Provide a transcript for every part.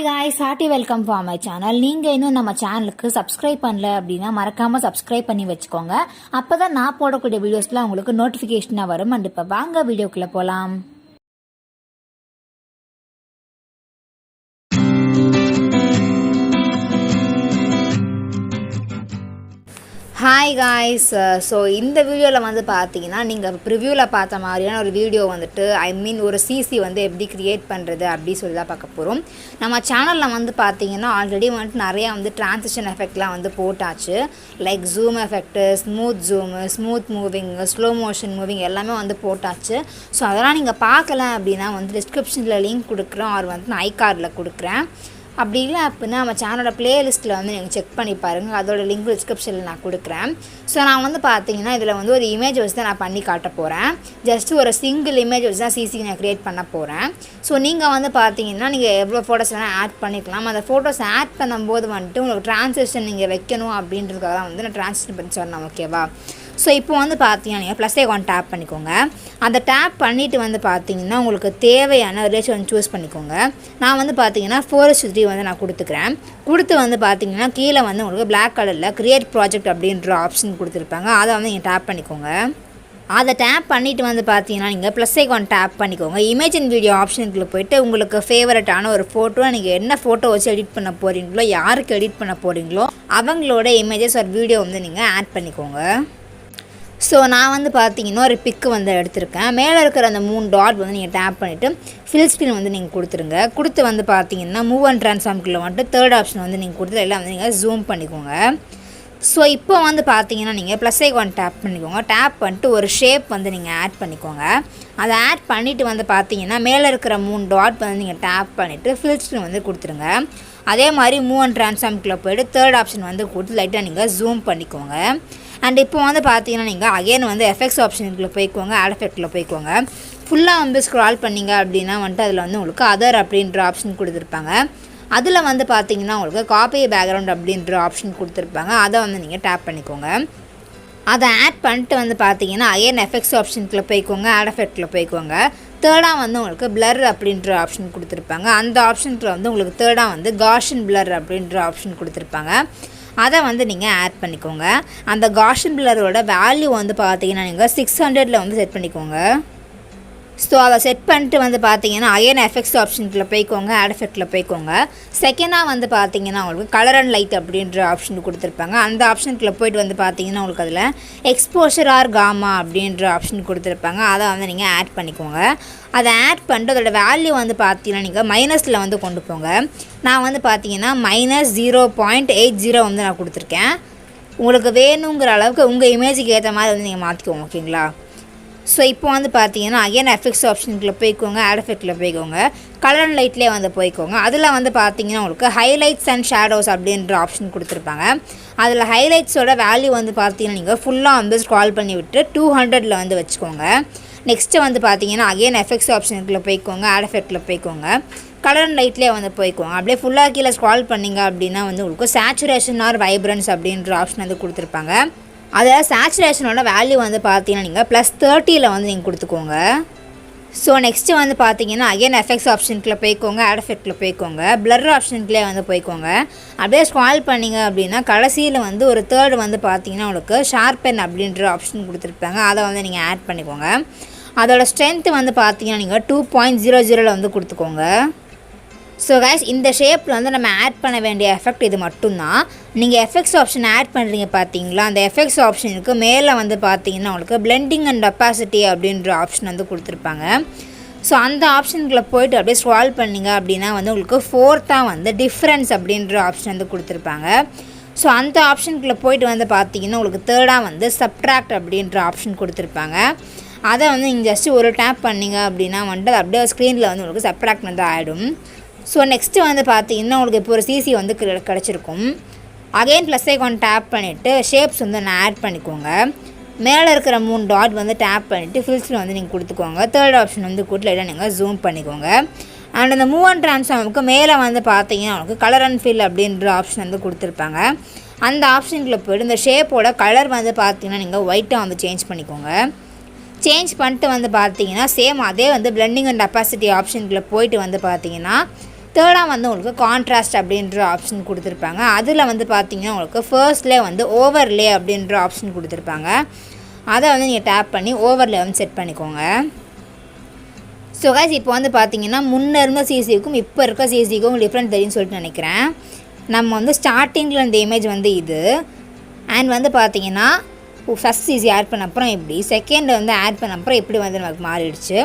guys, hearty welcome for my channel. நீங்க இன்னும் நம்ம சேனலுக்கு subscribe பண்ணல அப்படினா மறக்காம subscribe பண்ணி வெச்சுக்கோங்க. அப்பதான் நான் போடக்கூடிய வீடியோஸ்லாம் உங்களுக்கு நோட்டிஃபிகேஷனா வரும். and இப்ப வாங்க வீடியோக்குள்ள போலாம். Hi guys, so இந்த வீடியோல வந்து பாத்தீங்கன்னா நீங்க ப்ரிவியூல பார்த்த மாதிரியான ஒரு வீடியோ வந்துட்டு ஒரு CC வந்து எப்படி கிரியேட் பண்றது அப்படி சொல்லி தான் பார்க்க போறோம். நம்ம சேனல்ல வந்து பாத்தீங்கன்னா ஆல்ரெடி வந்து நிறைய வந்து ட்ரான்சிஷன் எஃபெக்ட்லாம் வந்து போட்டாச்சு. Like zoom effect, smooth zoom, smooth moving, slow motion moving எல்லாமே வந்து போட்டாச்சு. ஸோ அதெல்லாம் நீங்க பார்க்கல அப்படின்னா வந்து டிஸ்கிரிப்ஷன்ல லிங்க் கொடுக்குறேன் ஆர் வந்து நான் ஐகார்டில் கொடுக்குறேன். அப்படி இல்லை அப்படின்னா நம்ம சேனலோட பிளேலிஸ்ட்டில் வந்து நீங்கள் செக் பண்ணி பாருங்கள். அதோட லிங்க் டிஸ்கிரிப்ஷனில் நான் கொடுக்குறேன். ஸோ நான் வந்து பார்த்தீங்கன்னா இதில் வந்து ஒரு இமேஜ் வச்சு தான் நான் பண்ணி காட்ட போகிறேன். ஜஸ்ட் ஒரு சிங்கிள் இமேஜ் வச்சு தான் சிசி நான் க்ரியேட் பண்ண போகிறேன். ஸோ நீங்கள் வந்து பார்த்தீங்கன்னா நீங்கள் எவ்வளோ ஃபோட்டோஸ் வேணால் ஆட் பண்ணிக்கலாம். அந்த ஃபோட்டோஸ் ஆட் பண்ணும்போது வந்துட்டு உங்களுக்கு ட்ரான்சிஷன் நீங்கள் வைக்கணும் அப்படின்றதுக்காக தான் வந்து நான் ட்ரான்சிஷன் பண்ணி சொன்னேன். ஓகேவா? ஸோ இப்போ வந்து பார்த்தீங்கன்னா நீங்கள் ப்ளஸ் ஐகான் டேப் பண்ணிக்கோங்க. அந்த டேப் பண்ணிவிட்டு வந்து பார்த்தீங்கன்னா உங்களுக்கு தேவையான ரேஷியோ வந்து சூஸ் பண்ணிக்கோங்க. நான் வந்து பார்த்தீங்கன்னா 4:3 வந்து நான் கொடுத்துக்கிறேன். கொடுத்து வந்து பார்த்தீங்கன்னா கீழே வந்து உங்களுக்கு பிளாக் கலரில் கிரியேட் ப்ராஜெக்ட் அப்படின்ற ஆப்ஷன் கொடுத்துருப்பாங்க. அதை வந்து நீங்கள் டேப் பண்ணிக்கோங்க. அதை டேப் பண்ணிவிட்டு வந்து பார்த்தீங்கன்னா நீங்கள் ப்ளஸ் ஐகான் டேப் பண்ணிக்கோங்க. இமேஜ் அண்ட் வீடியோ ஆப்ஷனுக்குள்ளே போய்ட்டு உங்களுக்கு ஃபேவரட்டான ஒரு ஃபோட்டோ, நீங்கள் என்ன ஃபோட்டோ வச்சு எடிட் பண்ண போகிறீங்களோ, யாருக்கு எடிட் பண்ண போகிறீங்களோ அவங்களோட இமேஜஸ் ஒரு வீடியோ வந்து நீங்கள் ஆட் பண்ணிக்கோங்க. ஸோ நான் வந்து பார்த்தீங்கன்னா ஒரு பிக்கு வந்து எடுத்திருக்கேன். மேலே இருக்கிற அந்த 3 டாட் வந்து நீங்கள் டேப் பண்ணிவிட்டு ஃபில் ஸ்க்ரீன் வந்து நீங்கள் கொடுத்துருங்க. கொடுத்து வந்து பார்த்தீங்கன்னா மூவ் அண்ட் ட்ரான்ஸ்ஃபார்ம்குள்ளே வந்துட்டு தேர்ட் ஆப்ஷன் வந்து நீங்கள் கொடுத்து எல்லாம் வந்து நீங்கள் ஜூம் பண்ணிக்கோங்க. ஸோ இப்போ வந்து பார்த்தீங்கன்னா நீங்கள் ப்ளஸ் ஐகான் டேப் பண்ணிக்கோங்க. டேப் பண்ணிட்டு ஒரு ஷேப் வந்து நீங்கள் ஆட் பண்ணிக்கோங்க. அதை ஆட் பண்ணிவிட்டு வந்து பார்த்தீங்கன்னா மேலே இருக்கிற 3 டாட் வந்து நீங்கள் டேப் பண்ணிவிட்டு ஃபில் ஸ்க்ரீன் வந்து கொடுத்துருங்க. அதே மாதிரி மூவ் அண்ட் ட்ரான்ஸ்ஃபார்ம்குள்ளே போய்ட்டு தேர்ட் ஆப்ஷன் வந்து கொடுத்து லைட்டாக நீங்கள் ஜூம் பண்ணிக்கோங்க. அண்ட் இப்போ வந்து பார்த்தீங்கன்னா நீங்கள் அகைன் வந்து எஃபெக்ட்ஸ் ஆப்ஷனுக்குள்ளே போய்க்கோங்க, ஆட் எஃபெக்ட்டில் போய்க்கோங்க. ஃபுல்லாக வந்து ஸ்க்ரால் பண்ணிங்க அப்படின்னா வந்துட்டு அதில் வந்து உங்களுக்கு அதர் அப்படின்ற ஆப்ஷன் கொடுத்துருப்பாங்க. அதில் வந்து பார்த்தீங்கன்னா உங்களுக்கு காப்பி பேக்ரவுண்ட் அப்படின்ற ஆப்ஷன் கொடுத்துருப்பாங்க. அதை வந்து நீங்கள் டேப் பண்ணிக்கோங்க. அதை ஆட் பண்ணிட்டு வந்து பார்த்தீங்கன்னா அகைன் எஃபெக்ட்ஸ் ஆப்ஷனுக்குள்ளே போய்க்கோங்க, ஆட் எஃபெக்ட்டில் போய்க்கோங்க. தேர்டாக வந்து உங்களுக்கு பிளர் அப்படின்ற ஆப்ஷன் கொடுத்துருப்பாங்க. அந்த ஆப்ஷனுக்குள்ள வந்து உங்களுக்கு தேர்டாக வந்து காஷன் பிளர் அப்படின்ற ஆப்ஷன் கொடுத்துருப்பாங்க. அதை வந்து நீங்கள் ஆட் பண்ணிக்கோங்க. அந்த காஷன் பிளரோட வேல்யூ வந்து பார்த்தீங்கன்னா நீங்கள் 600 வந்து செட் பண்ணிக்கோங்க. ஸோ அதை செட் பண்ணிட்டு வந்து பார்த்தீங்கன்னா அகைன் எஃபெக்ட்ஸ் ஆப்ஷனுக்குள்ளே போய்க்கோங்க, ஆட் எஃபெக்ட்டில் போய்க்கோங்க. செகண்டாக வந்து பார்த்தீங்கன்னா உங்களுக்கு கலர் அண்ட் லைட் அப்படின்ற ஆப்ஷன் கொடுத்துருப்பாங்க. அந்த ஆப்ஷனுக்குள்ளே போய்ட்டு வந்து பார்த்தீங்கன்னா உங்களுக்கு அதில் எக்ஸ்போஷர் ஆர் காமா அப்படின்ற ஆப்ஷன் கொடுத்துருப்பாங்க. அதை வந்து நீங்கள் ஆட் பண்ணிக்கோங்க. அதை ஆட் பண்ணிட்டு அதோட வேல்யூ வந்து பார்த்தீங்கன்னா நீங்கள் மைனஸில் வந்து கொண்டு போங்க. நான் வந்து பார்த்தீங்கன்னா -0.80 வந்து நான் கொடுத்துருக்கேன். உங்களுக்கு வேணுங்கிற அளவுக்கு உங்கள் இமேஜுக்கு ஏற்ற மாதிரி வந்து நீங்கள் மாற்றிக்கோங்க. ஓகேங்களா? ஸோ இப்போ வந்து பார்த்தீங்கன்னா அகைன் எஃபெக்ட்ஸ் ஆப்ஷனுக்குள்ளே போய்க்கோங்க, ஆட் எஃபெக்ட்டில் போய்க்கோங்க, கலர் அண்ட் லைட்லேயே வந்து போய்க்கோங்க. அதில் வந்து பார்த்தீங்கன்னா உங்களுக்கு ஹைலைட்ஸ் அண்ட் ஷேடோஸ் அப்படின்ற ஆப்ஷன் கொடுத்துருப்பாங்க. அதில் ஹைலைட்ஸோட வேல்யூ வந்து பார்த்தீங்கன்னா நீங்கள் ஃபுல்லாக வந்து ஸ்க்ரால் பண்ணி விட்டு 200 வந்து வச்சுக்கோங்க. நெக்ஸ்ட்டு வந்து பார்த்தீங்கன்னா அகைன் எஃபெக்ட்ஸ் ஆப்ஷனுக்குள்ளே போய்க்கோங்க, ஆட் எஃபெக்ட்டில் போய்க்கோங்க, கலர் அண்ட் லைட்லேயே வந்து போய்க்கோங்க. அப்படியே ஃபுல்லாக கீழே ஸ்க்ரால் பண்ணிங்க அப்படின்னா வந்து உங்களுக்கு சேச்சுரேஷன் ஆர் வைப்ரன்ஸ் அப்படின்ற ஆப்ஷன் வந்து கொடுத்துருப்பாங்க. அதில் சேச்சுரேஷனோட வேல்யூ வந்து பார்த்தீங்கன்னா நீங்கள் +30 வந்து நீங்கள் கொடுத்துக்கோங்க. ஸோ நெக்ஸ்ட்டு வந்து பார்த்தீங்கன்னா அகைன் எஃபெக்ட்ஸ் ஆப்ஷனுக்குள்ளே போய்க்கோங்க, ஆட் எஃபெக்ட்டில் போய்க்கோங்க, பிளர் ஆப்ஷனுக்குள்ளே வந்து போய்க்கோங்க. அப்படியே ஸ்க்ரால் பண்ணிங்க அப்படின்னா கடைசியில் வந்து ஒரு தேர்ட் வந்து பார்த்தீங்கன்னா உங்களுக்கு ஷார்பென் அப்படின்ற ஆப்ஷன் கொடுத்துருப்பாங்க. அதை வந்து நீங்கள் ஆட் பண்ணிக்கோங்க. அதோட ஸ்ட்ரென்த்து வந்து பார்த்தீங்கன்னா நீங்கள் 2.00 வந்து கொடுத்துக்கோங்க. ஸோ கைஸ், இந்த ஷேப்பில் வந்து நம்ம ஆட் பண்ண வேண்டிய எஃபெக்ட் இது மட்டும்தான். நீங்கள் எஃபெக்ட்ஸ் ஆப்ஷன் ஆட் பண்ணுறீங்க பார்த்தீங்களா, அந்த எஃபெக்ட்ஸ் ஆப்ஷனுக்கு மேலே வந்து பார்த்தீங்கன்னா உங்களுக்கு பிளெண்டிங் அண்ட் ஒப்பாசிட்டி அப்படின்ற ஆப்ஷன் வந்து கொடுத்துருப்பாங்க. ஸோ அந்த ஆப்ஷனுக்குள்ளே போய்ட்டு அப்படியே ஸ்க்ரால் பண்ணிங்க அப்படின்னா வந்து உங்களுக்கு 4th வந்து டிஃப்ரென்ஸ் அப்படின்ற ஆப்ஷன் வந்து கொடுத்துருப்பாங்க. ஸோ அந்த ஆப்ஷனுக்குள்ளே போய்ட்டு வந்து பார்த்தீங்கன்னா உங்களுக்கு தேர்டாக வந்து சப்ட்ராக்ட் அப்படின்ற ஆப்ஷன் கொடுத்துருப்பாங்க. அதை வந்து நீங்கள் ஜஸ்ட்டு ஒரு டேப் பண்ணிங்க அப்படின்னா வந்துட்டு அப்படியே ஸ்க்ரீனில் வந்து உங்களுக்கு சப்ட்ராக்ட் வந்து ஆகிடும். ஸோ நெக்ஸ்ட்டு வந்து பார்த்தீங்கன்னா உங்களுக்கு இப்போ ஒரு சிசி வந்து கிடச்சிருக்கும். அகைன் ப்ளஸ் ஐகான் டேப் பண்ணிவிட்டு ஷேப்ஸ் வந்து நான் ஆட் பண்ணிக்கோங்க. மேலே இருக்கிற 3 டாட் வந்து டேப் பண்ணிவிட்டு ஃபில்ஸ்ல வந்து நீங்கள் கொடுத்துக்கோங்க. தேர்ட் ஆப்ஷன் வந்து கொடுத்து லைட்டாக நீங்கள் ஜூம் பண்ணிக்கோங்க. அண்ட் அந்த மூவ் அண்ட் ட்ரான்ஸ்ஃபார்முக்கு மேலே வந்து பார்த்தீங்கன்னா உங்களுக்கு கலர் அண்ட் ஃபில் அப்படின்ற ஆப்ஷன் வந்து கொடுத்துருப்பாங்க. அந்த ஆப்ஷனுக்குள்ளே போய்ட்டு இந்த ஷேப்போட கலர் வந்து பார்த்தீங்கன்னா நீங்கள் ஒயிட்டாக வந்து சேஞ்ச் பண்ணிக்கோங்க. சேஞ்ச் பண்ணிட்டு வந்து பார்த்தீங்கன்னா சேம் அதே வந்து பிளெண்டிங் அண்ட் ஒப்பாசிட்டி ஆப்ஷனுக்குள்ளே போய்ட்டு வந்து பார்த்தீங்கன்னா தேர்டாக வந்து உங்களுக்கு கான்ட்ராஸ்ட் அப்படின்ற ஆப்ஷன் கொடுத்துருப்பாங்க. அதில் வந்து பார்த்தீங்கன்னா உங்களுக்கு ஃபர்ஸ்ட்லேயே வந்து ஓவர்லே அப்படின்ற ஆப்ஷன் கொடுத்துருப்பாங்க. அதை வந்து நீங்கள் டேப் பண்ணி ஓவர்லே வந்து செட் பண்ணிக்கோங்க. ஸோ கைஸ் இப்போ வந்து பார்த்தீங்கன்னா முன்னே இருந்த சிசிக்கும் இப்போ இருக்க சிசிக்கும் டிஃப்ரெண்ட் தெரியும்னு சொல்லிட்டு நினைக்கிறேன். நம்ம வந்து ஸ்டார்டிங்கில் இந்த இமேஜ் வந்து இது அண்ட் வந்து பார்த்தீங்கன்னா ஃபஸ்ட் சிசி ஆட் பண்ண அப்புறம் இப்படி, செகண்ட் வந்து ஆட் பண்ண அப்புறம் இப்படி வந்து நமக்கு மாறிடுச்சு.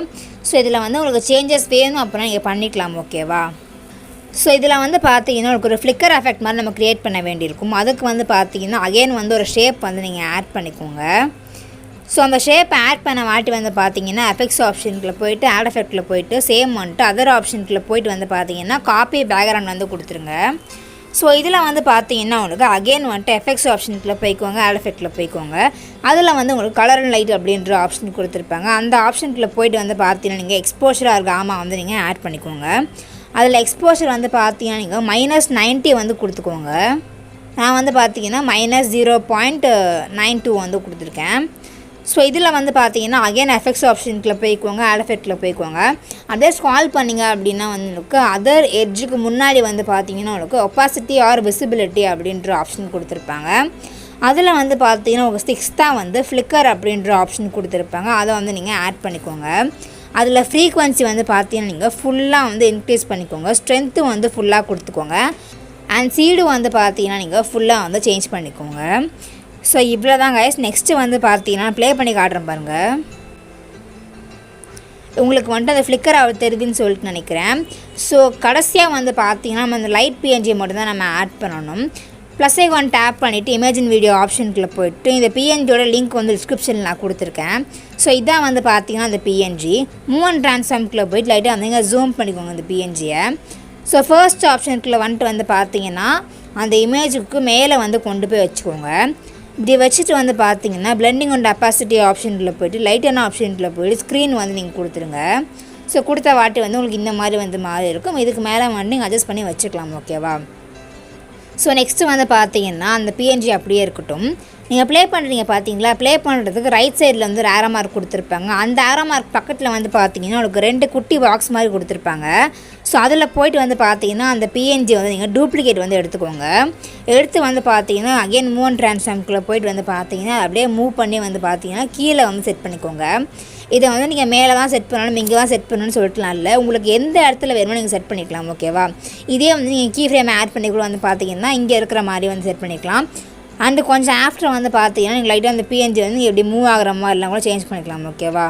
ஸோ இதில் வந்து உங்களுக்கு சேஞ்சஸ் வேணும் அப்படின்னா நீங்கள் பண்ணிக்கலாம். ஓகேவா? ஸோ இதில் வந்து பார்த்தீங்கன்னா உங்களுக்கு ஒரு ஃப்ளிக்கர் எஃபெக்ட் மாதிரி நம்ம க்ரியேட் பண்ண வேண்டியிருக்கும். அதுக்கு வந்து பார்த்தீங்கன்னா அகைன் வந்து ஒரு ஷேப் வந்து நீங்கள் ஆட் பண்ணிக்கோங்க. ஸோ அந்த ஷேப் ஆட் பண்ண வாட்டி வந்து பார்த்தீங்கன்னா எஃபெக்ட்ஸ் ஆப்ஷனுக்குள்ளே போய்ட்டு ஆட் எஃபெக்ட்டில் போய்ட்டு சேம் வந்துட்டு அதர் ஆப்ஷனுக்குள்ளே போய்ட்டு வந்து பார்த்தீங்கன்னா காப்பி பேக்ரவுண்ட் வந்து கொடுத்துருங்க. ஸோ இதில் வந்து பார்த்தீங்கன்னா உங்களுக்கு அகைன் வந்துட்டு எஃபெக்ட்ஸ் ஆப்ஷனுக்குள்ளே போய்க்கோங்க, ஆட் எஃபெக்ட்டில் போய்க்கோங்க. அதில் வந்து உங்களுக்கு கலர் அண்ட் லைட் அப்படின்ற ஆப்ஷன் கொடுத்துருப்பாங்க. அந்த ஆப்ஷனுக்குள்ளே போய்ட்டு வந்து பார்த்தீங்கன்னா நீங்கள் எக்ஸ்போஷராக இருக்க வந்து நீங்கள் ஆட் பண்ணிக்கோங்க. அதில் எக்ஸ்போஷர் வந்து பார்த்தீங்கன்னா நீங்கள் -90 வந்து கொடுத்துக்கோங்க. நான் வந்து பார்த்தீங்கன்னா -0.92 வந்து கொடுத்துருக்கேன். ஸோ இதில் வந்து பார்த்தீங்கன்னா அகைன் எஃபெக்ட்ஸ் ஆப்ஷனுக்குள்ளே போய்க்கோங்க, ஆட் எஃபெக்ட்டில் போய்க்கோங்க. அப்படியே ஸ்க்ரால் பண்ணிங்க அப்படின்னா வந்து உங்களுக்கு அதர் எட்ஜுக்கு முன்னாடி வந்து பார்த்தீங்கன்னா உங்களுக்கு ஒப்பாசிட்டி ஆர் விசிபிலிட்டி அப்படின்ற ஆப்ஷன் கொடுத்துருப்பாங்க. அதில் வந்து பார்த்தீங்கன்னா உங்களுக்கு 6th வந்து ஃப்ளிக்கர் அப்படின்ற ஆப்ஷன் கொடுத்துருப்பாங்க. அதை வந்து நீங்கள் ஆட் பண்ணிக்கோங்க. அதில் ஃப்ரீக்வன்சி வந்து பார்த்தீங்கன்னா நீங்கள் ஃபுல்லாக வந்து இன்க்ரீஸ் பண்ணிக்கோங்க. ஸ்ட்ரென்த்து வந்து ஃபுல்லாக கொடுத்துக்கோங்க. அண்ட் சீடு வந்து பார்த்தீங்கன்னா நீங்கள் ஃபுல்லாக வந்து சேஞ்ச் பண்ணிக்கோங்க. ஸோ இவ்வளோ தான் கைஸ். நெக்ஸ்ட்டு வந்து பார்த்தீங்கன்னா ப்ளே பண்ணி காட்டுறேன் பாருங்கள். உங்களுக்கு வந்துட்டு அந்த ஃப்ளிக்கர் தெரியுதுன்னு சொல்லிட்டு நினைக்கிறேன். ஸோ கடைசியாக வந்து பார்த்தீங்கன்னா நம்ம அந்த லைட் பிஎன்ஜி மட்டும் தான் நம்ம ஆட் பண்ணணும். ப்ளஸ் ஐகான் டேப் பண்ணிவிட்டு இமேஜின் வீடியோ ஆப்ஷனுக்குள்ளே போய்ட்டு இந்த பிஎன்ஜியோட லிங்க் வந்து டிஸ்கிரிப்ஷனில் நான் கொடுத்துருக்கேன். ஸோ இதான் வந்து பார்த்தீங்கன்னா அந்த பிஎன்ஜி மூவ் அண்ட் ட்ரான்ஸ்ஃபார்ம்குள்ளே போய்ட்டு லைட்டாக வந்து இங்கே ஜூம் பண்ணிக்கோங்க இந்த பிஎன்ஜியை. ஸோ ஃபர்ஸ்ட் ஆப்ஷனுக்குள்ளே வந்துட்டு வந்து பார்த்தீங்கன்னா அந்த இமேஜுக்கு மேலே வந்து கொண்டு போய் வச்சுக்கோங்க. இப்படி வச்சுட்டு வந்து பார்த்தீங்கன்னா பிளெண்டிங் அண்ட் அப்பாசிட்டி ஆப்ஷனுக்குள்ளே போய்ட்டு லைட்டான ஆப்ஷனுக்குள்ளே போய்ட்டு ஸ்க்ரீன் வந்து நீங்கள் கொடுத்துருங்க. ஸோ கொடுத்த வாட்டி வந்து உங்களுக்கு இந்த மாதிரி வந்து மாறி இருக்கும். இதுக்கு மேலே வந்து நீங்கள் அட்ஜஸ்ட் பண்ணி வச்சுக்கலாம். ஓகேவா? ஸோ நெக்ஸ்ட்டு வந்து பார்த்தீங்கன்னா அந்த பிஎன்ஜி அப்படியே இருக்கட்டும். நீங்கள் ப்ளே பண்ணுறீங்க பார்த்தீங்களா? ப்ளே பண்ணுறதுக்கு ரைட் சைடில் வந்து ஆரோ மார்க் கொடுத்துருப்பாங்க. அந்த ஆரோ மார்க் பக்கத்தில் வந்து பார்த்தீங்கன்னா உங்களுக்கு 2 குட்டி பாக்ஸ் மாதிரி கொடுத்துருப்பாங்க. ஸோ அதில் போய்ட்டு வந்து பார்த்தீங்கன்னா அந்த பிஎன்ஜி வந்து நீங்கள் டூப்ளிகேட் வந்து எடுத்துக்கோங்க. எடுத்து வந்து பார்த்தீங்கன்னா அகைன் மூவ் அண்ட் ட்ரான்ஸ்ஃபார்ம்குள்ளே போய்ட்டு வந்து பார்த்தீங்கன்னா அப்படியே மூவ் பண்ணி வந்து பார்த்தீங்கன்னா கீழே வந்து செட் பண்ணிக்கோங்க. இதை வந்து நீங்கள் மேலே தான் செட் பண்ணணும், இங்கே தான் செட் பண்ணணும்னு சொல்லிட்டுலாம் இல்லை. உங்களுக்கு எந்த இடத்துல வேணுமோ நீங்கள் செட் பண்ணிக்கலாம். ஓகேவா? இதே வந்து நீங்கள் கீ ஃப்ரேம் ஆட் பண்ணி கூட வந்து பார்த்தீங்கன்னா இங்கே இருக்கிற மாதிரி வந்து செட் பண்ணிக்கலாம். அண்டு கொஞ்சம் ஆஃப்டர் வந்து பார்த்தீங்கன்னா நீங்கள் லைட்டாக அந்த பிஎன்ஜி வந்து எப்படி மூவ் ஆகிற மாதிரிலாம் கூட சேஞ்ச் பண்ணிக்கலாம். ஓகேவா?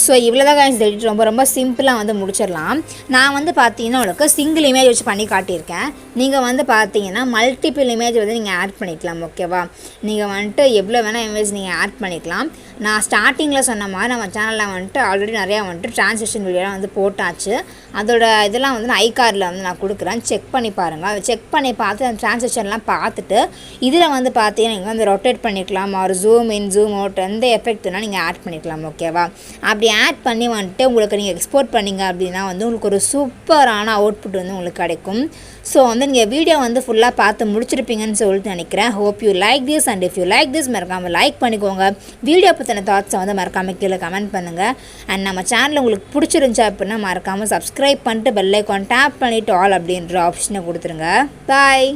ஸோ இவ்வளோ தான் கைஸ் எடிட். ரொம்ப சிம்பிளாக வந்து முடிச்சிடலாம். நான் வந்து பார்த்தீங்கன்னா உங்களுக்கு சிங்கிள் இமேஜ் வச்சு பண்ணி காட்டியிருக்கேன். நீங்கள் வந்து பார்த்தீங்கன்னா மல்டிபிள் இமேஜ் வந்து நீங்கள் ஆட் பண்ணிக்கலாம். ஓகேவா? நீங்கள் வந்துட்டு எவ்வளோ வேணால் இமேஜ் நீங்கள் ஆட் பண்ணிக்கலாம். நான் ஸ்டார்டிங்கில் சொன்ன மாதிரி நம்ம சேனலில் வந்துட்டு ஆல்ரெடி நிறையா வந்துட்டு ட்ரான்ஸ்லேஷன் வீடியோலாம் வந்து போட்டாச்சு. அதோட இதெல்லாம் வந்து நான் ஐகார்டில் வந்து நான் கொடுக்குறேன். செக் பண்ணி பாருங்கள். அதை செக் பண்ணி பார்த்து அந்த ட்ரான்ஸ்லேஷன்லாம் பார்த்துட்டு இதில் வந்து பார்த்தீங்கன்னா நீங்கள் வந்து ரொட்டேட் பண்ணிக்கலாம். ஒரு ஜூம் இன் ஜூம் அவுட் எந்த எஃபெக்ட்னா நீங்கள் ஆட் பண்ணிக்கலாம். ஓகேவா? அப்படி ஆட் பண்ணி வந்துட்டு உங்களுக்கு நீங்கள் எக்ஸ்போர்ட் பண்ணிங்க அப்படின்னா வந்து உங்களுக்கு ஒரு சூப்பரான அவுட்புட் வந்து உங்களுக்கு கிடைக்கும். ஸோ வந்து நீங்கள் வீடியோ வந்து ஃபுல்லாக பார்த்து முடிச்சிருப்பீங்கன்னு சொல்லிட்டு நினைக்கிறேன். Hope you like this and if you like this மறக்காமல் லைக் பண்ணிக்கோங்க. வீடியோ பற்றின தாட்ஸை வந்து மறக்காமல் கீழே கமெண்ட் பண்ணுங்கள். அண்ட் நம்ம சேனல் உங்களுக்கு பிடிச்சிருந்துச்சா அப்படின்னா மறக்காமல் சப்ஸ்கிரைப் பண்ணிட்டு பெல் ஐக்கான் டேப் பண்ணிவிட்டு ஆல் அப்படின்ற ஆப்ஷனை கொடுத்துருங்க. பாய்.